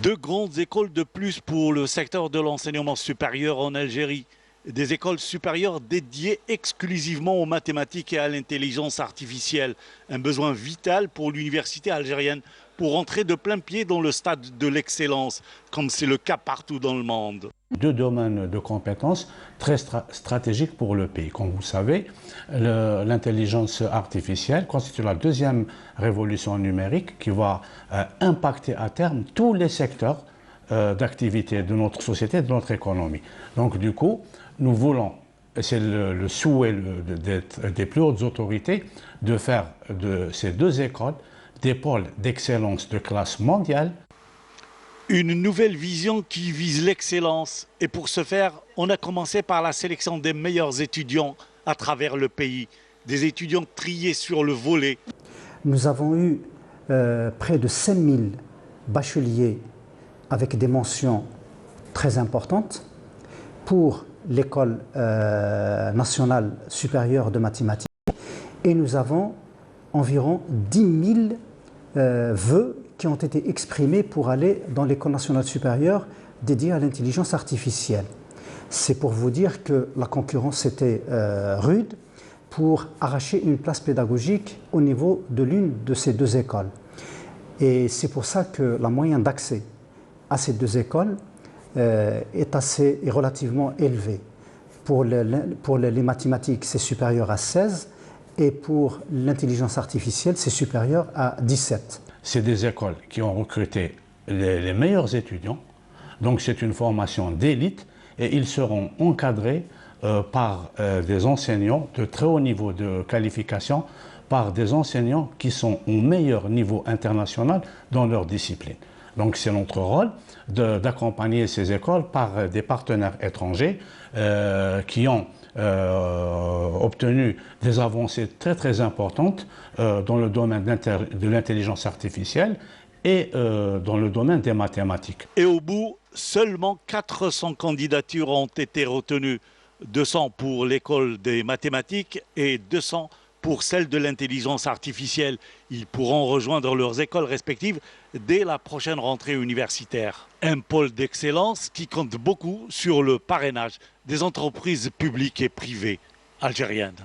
Deux grandes écoles de plus pour le secteur de l'enseignement supérieur en Algérie. Des écoles supérieures dédiées exclusivement aux mathématiques et à l'intelligence artificielle. Un besoin vital pour l'université algérienne pour entrer de plein pied dans le stade de l'excellence, comme c'est le cas partout dans le monde. Deux domaines de compétences très stratégiques pour le pays. Comme vous le savez, l'intelligence artificielle constitue la deuxième révolution numérique qui va impacter à terme tous les secteurs d'activité de notre société, de notre économie. Donc du coup, nous voulons, et c'est le souhait des plus hautes autorités, de faire de ces deux écoles des pôles d'excellence de classe mondiale. Une nouvelle vision qui vise l'excellence. Et pour ce faire, on a commencé par la sélection des meilleurs étudiants à travers le pays. Des étudiants triés sur le volet. Nous avons eu près de 5000 bacheliers avec des mentions très importantes pour l'École nationale supérieure de mathématiques. Et nous avons environ 10 000 vœux qui ont été exprimés pour aller dans l'École nationale supérieure dédiée à l'intelligence artificielle. C'est pour vous dire que la concurrence était rude pour arracher une place pédagogique au niveau de l'une de ces deux écoles. Et c'est pour ça que la moyenne d'accès à ces deux écoles est relativement élevée. Pour les mathématiques, c'est supérieur à 16 et pour l'intelligence artificielle, c'est supérieur à 17. C'est des écoles qui ont recruté les meilleurs étudiants, donc c'est une formation d'élite et ils seront encadrés par des enseignants de très haut niveau de qualification, par des enseignants qui sont au meilleur niveau international dans leur discipline. Donc c'est notre rôle d'accompagner ces écoles par des partenaires étrangers qui ont obtenu des avancées très importantes dans le domaine de l'intelligence artificielle et dans le domaine des mathématiques. Et au bout, seulement 400 candidatures ont été retenues. 200 pour l'école des mathématiques et 200 pour celle de l'intelligence artificielle. Ils pourront rejoindre leurs écoles respectives dès la prochaine rentrée universitaire. Un pôle d'excellence qui compte beaucoup sur le parrainage des entreprises publiques et privées algériennes.